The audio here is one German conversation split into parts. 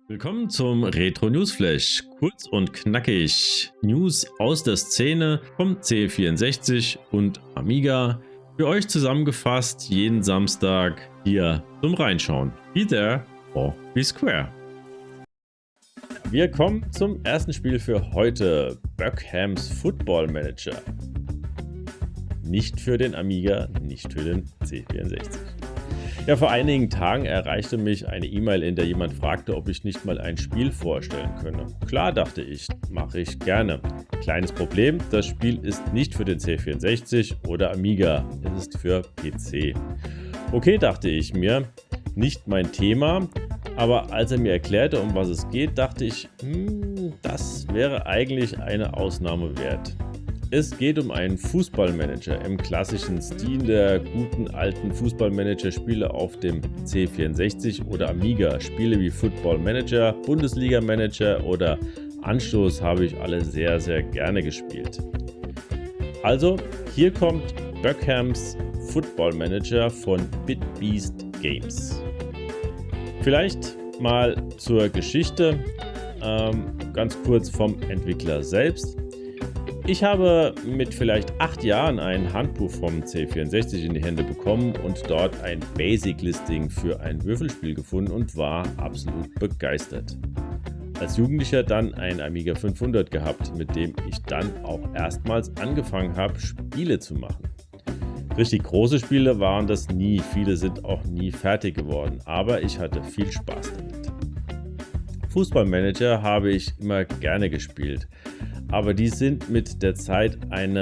Willkommen zum Retro Newsflash. Kurz und knackig. News aus der Szene vom C64 und Amiga. Für euch zusammengefasst jeden Samstag hier zum Reinschauen. Be there or be square. Wir kommen zum ersten Spiel für heute. Böckhams Football Manager. Nicht für den Amiga, nicht für den C64. Ja, vor einigen Tagen erreichte mich eine E-Mail, in der jemand fragte, ob ich nicht mal ein Spiel vorstellen könne. Klar, dachte ich, mache ich gerne. Kleines Problem, das Spiel ist nicht für den C64 oder Amiga, es ist für PC. Okay, dachte ich mir, nicht mein Thema, aber als er mir erklärte, um was es geht, dachte ich, das wäre eigentlich eine Ausnahme wert. Es geht um einen Fußballmanager im klassischen Stil der guten alten Fußballmanager-Spiele auf dem C64 oder Amiga. Spiele wie Football Manager, Bundesliga Manager oder Anstoß habe ich alle sehr, sehr gerne gespielt. Also, hier kommt Böckhams Football Manager von BitBeast Games. Vielleicht mal zur Geschichte, ganz kurz vom Entwickler selbst. Ich habe mit vielleicht 8 Jahren ein Handbuch vom C64 in die Hände bekommen und dort ein Basic-Listing für ein Würfelspiel gefunden und war absolut begeistert. Als Jugendlicher dann ein Amiga 500 gehabt, mit dem ich dann auch erstmals angefangen habe, Spiele zu machen. Richtig große Spiele waren das nie, viele sind auch nie fertig geworden, aber ich hatte viel Spaß damit. Fußballmanager habe ich immer gerne gespielt. Aber die sind mit der Zeit ein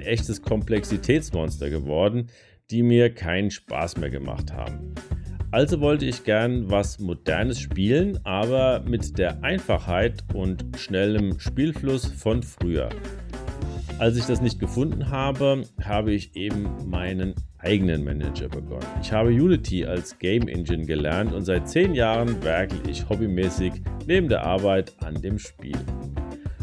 echtes Komplexitätsmonster geworden, die mir keinen Spaß mehr gemacht haben. Also wollte ich gern was Modernes spielen, aber mit der Einfachheit und schnellem Spielfluss von früher. Als ich das nicht gefunden habe, habe ich eben meinen eigenen Manager begonnen. Ich habe Unity als Game Engine gelernt und seit 10 Jahren werkle ich hobbymäßig neben der Arbeit an dem Spiel.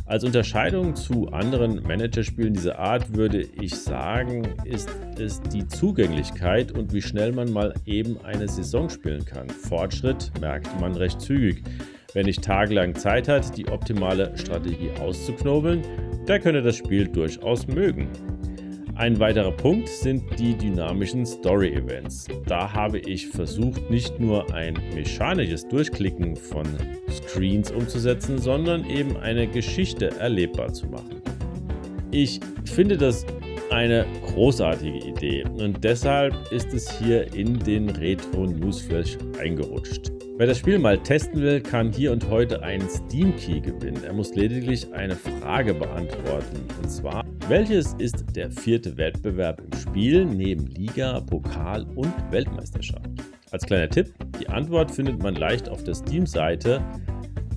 Als Unterscheidung zu anderen Managerspielen dieser Art würde ich sagen, ist es die Zugänglichkeit und wie schnell man mal eben eine Saison spielen kann. Fortschritt merkt man recht zügig. Wer nicht tagelang Zeit hat, die optimale Strategie auszuknobeln, der könnte das Spiel durchaus mögen. Ein weiterer Punkt sind die dynamischen Story-Events. Da habe ich versucht, nicht nur ein mechanisches Durchklicken von Screens umzusetzen, sondern eben eine Geschichte erlebbar zu machen. Ich finde das eine großartige Idee und deshalb ist es hier in den Retro Newsflash eingerutscht. Wer das Spiel mal testen will, kann hier und heute einen Steam Key gewinnen. Er muss lediglich eine Frage beantworten, und zwar: Welches ist der 4. Wettbewerb im Spiel neben Liga, Pokal und Weltmeisterschaft? Als kleiner Tipp, die Antwort findet man leicht auf der Steam-Seite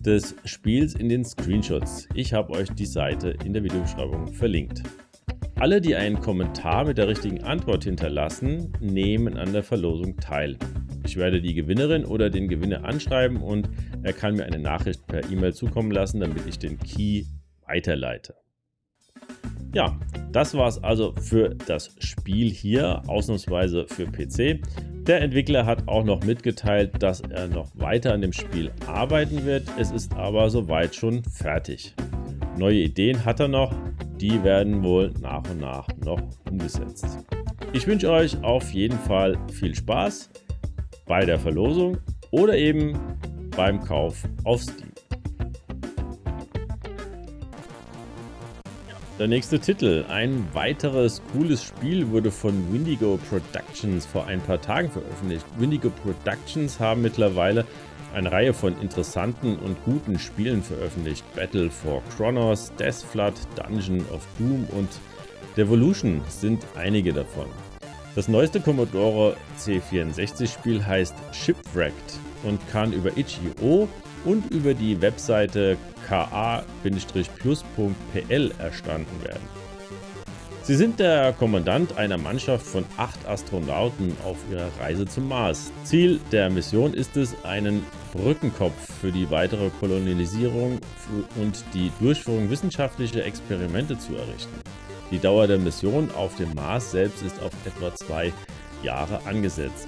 des Spiels in den Screenshots. Ich habe euch die Seite in der Videobeschreibung verlinkt. Alle, die einen Kommentar mit der richtigen Antwort hinterlassen, nehmen an der Verlosung teil. Ich werde die Gewinnerin oder den Gewinner anschreiben und er kann mir eine Nachricht per E-Mail zukommen lassen, damit ich den Key weiterleite. Ja, das war es also für das Spiel hier, ausnahmsweise für PC. Der Entwickler hat auch noch mitgeteilt, dass er noch weiter an dem Spiel arbeiten wird. Es ist aber soweit schon fertig. Neue Ideen hat er noch, die werden wohl nach und nach noch umgesetzt. Ich wünsche euch auf jeden Fall viel Spaß bei der Verlosung oder eben beim Kauf auf Steam. Der nächste Titel. Ein weiteres cooles Spiel wurde von Windigo Productions vor ein paar Tagen veröffentlicht. Windigo Productions haben mittlerweile eine Reihe von interessanten und guten Spielen veröffentlicht. Battle for Kronos, Deathflood, Dungeon of Doom und Devolution sind einige davon. Das neueste Commodore C64 Spiel heißt Shipwrecked und kann über itch.io und über die Webseite ka-plus.pl erstanden werden. Sie sind der Kommandant einer Mannschaft von 8 Astronauten auf ihrer Reise zum Mars. Ziel der Mission ist es, einen Brückenkopf für die weitere Kolonialisierung und die Durchführung wissenschaftlicher Experimente zu errichten. Die Dauer der Mission auf dem Mars selbst ist auf etwa 2 Jahre angesetzt.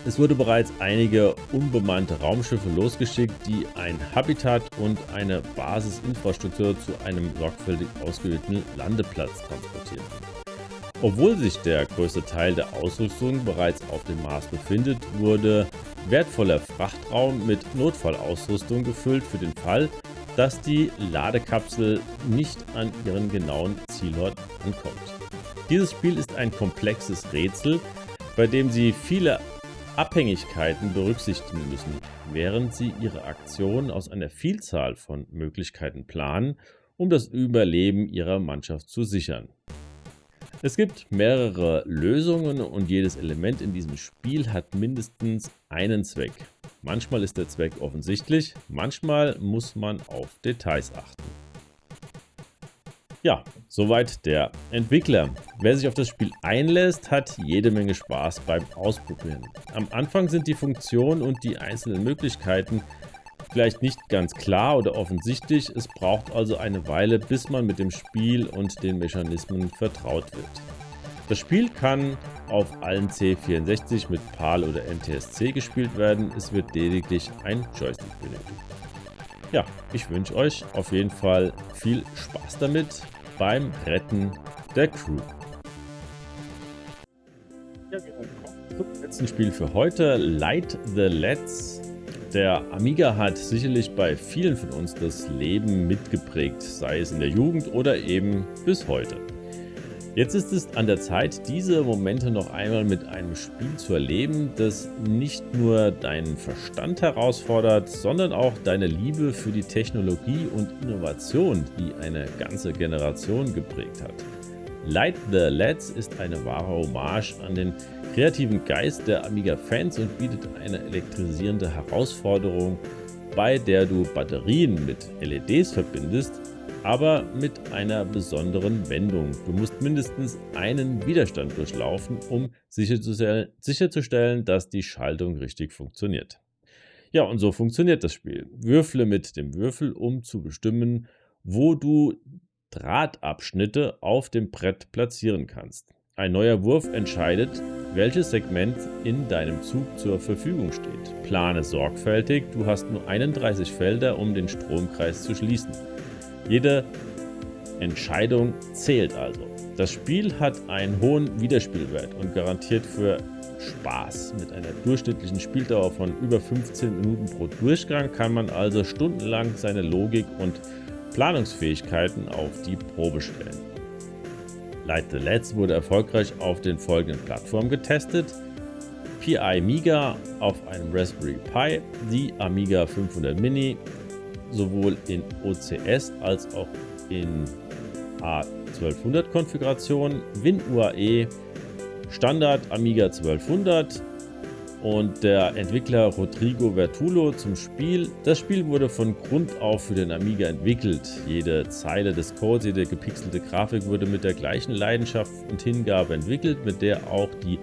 Es wurde bereits einige unbemannte Raumschiffe losgeschickt, die ein Habitat und eine Basisinfrastruktur zu einem sorgfältig ausgewählten Landeplatz transportierten. Obwohl sich der größte Teil der Ausrüstung bereits auf dem Mars befindet, wurde wertvoller Frachtraum mit Notfallausrüstung gefüllt für den Fall, dass die Ladekapsel nicht an ihren genauen Zielort ankommt. Dieses Spiel ist ein komplexes Rätsel, bei dem Sie viele Abhängigkeiten berücksichtigen müssen, während Sie Ihre Aktionen aus einer Vielzahl von Möglichkeiten planen, um das Überleben Ihrer Mannschaft zu sichern. Es gibt mehrere Lösungen und jedes Element in diesem Spiel hat mindestens einen Zweck. Manchmal ist der Zweck offensichtlich, manchmal muss man auf Details achten. Ja, soweit der Entwickler. Wer sich auf das Spiel einlässt, hat jede Menge Spaß beim Ausprobieren. Am Anfang sind die Funktionen und die einzelnen Möglichkeiten vielleicht nicht ganz klar oder offensichtlich. Es braucht also eine Weile, bis man mit dem Spiel und den Mechanismen vertraut wird. Das Spiel kann auf allen C64 mit PAL oder NTSC gespielt werden. Es wird lediglich ein Joystick benötigt. Ja, ich wünsche euch auf jeden Fall viel Spaß damit beim Retten der Crew. Ja, wir kommen zum letzten Spiel für heute, Light the Leds. Der Amiga hat sicherlich bei vielen von uns das Leben mitgeprägt, sei es in der Jugend oder eben bis heute. Jetzt ist es an der Zeit, diese Momente noch einmal mit einem Spiel zu erleben, das nicht nur deinen Verstand herausfordert, sondern auch deine Liebe für die Technologie und Innovation, die eine ganze Generation geprägt hat. Light the Leds ist eine wahre Hommage an den kreativen Geist der Amiga-Fans und bietet eine elektrisierende Herausforderung, bei der du Batterien mit LEDs verbindest, aber mit einer besonderen Wendung. Du musst mindestens einen Widerstand durchlaufen, um sicherzustellen, dass die Schaltung richtig funktioniert. Ja, und so funktioniert das Spiel. Würfle mit dem Würfel, um zu bestimmen, wo du Drahtabschnitte auf dem Brett platzieren kannst. Ein neuer Wurf entscheidet, welches Segment in deinem Zug zur Verfügung steht. Plane sorgfältig, du hast nur 31 Felder, um den Stromkreis zu schließen. Jede Entscheidung zählt also. Das Spiel hat einen hohen Wiederspielwert und garantiert für Spaß. Mit einer durchschnittlichen Spieldauer von über 15 Minuten pro Durchgang kann man also stundenlang seine Logik und Planungsfähigkeiten auf die Probe stellen. Light the Leds wurde erfolgreich auf den folgenden Plattformen getestet: Pi Amiga auf einem Raspberry Pi, die Amiga 500 Mini, sowohl in OCS als auch in A1200 Konfiguration, WinUAE, Standard Amiga 1200 und der Entwickler Rodrigo Vertulo zum Spiel. Das Spiel wurde von Grund auf für den Amiga entwickelt. Jede Zeile des Codes, jede gepixelte Grafik wurde mit der gleichen Leidenschaft und Hingabe entwickelt, mit der auch die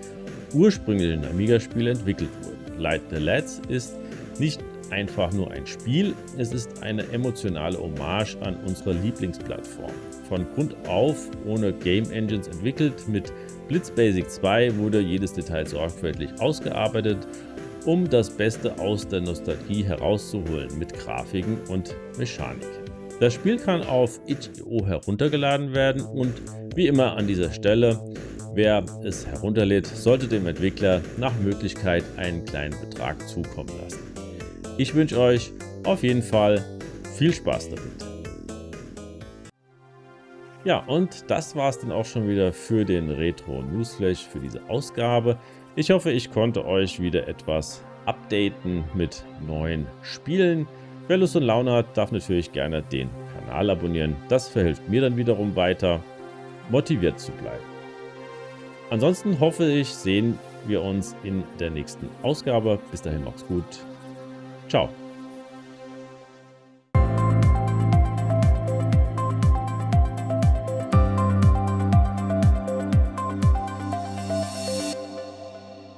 ursprünglichen Amiga-Spiele entwickelt wurden. Light the Leds ist nicht einfach nur ein Spiel, es ist eine emotionale Hommage an unsere Lieblingsplattform. Von Grund auf ohne Game Engines entwickelt, mit Blitz Basic 2 wurde jedes Detail sorgfältig ausgearbeitet, um das Beste aus der Nostalgie herauszuholen mit Grafiken und Mechanik. Das Spiel kann auf itch.io heruntergeladen werden und wie immer an dieser Stelle, wer es herunterlädt, sollte dem Entwickler nach Möglichkeit einen kleinen Betrag zukommen lassen. Ich wünsche euch auf jeden Fall viel Spaß damit. Ja, und das war es dann auch schon wieder für den Retro Newsflash für diese Ausgabe. Ich hoffe, ich konnte euch wieder etwas updaten mit neuen Spielen. Wer Lust und Laune hat, darf natürlich gerne den Kanal abonnieren. Das verhilft mir dann wiederum weiter, motiviert zu bleiben. Ansonsten hoffe ich, sehen wir uns in der nächsten Ausgabe. Bis dahin macht's gut. Ciao.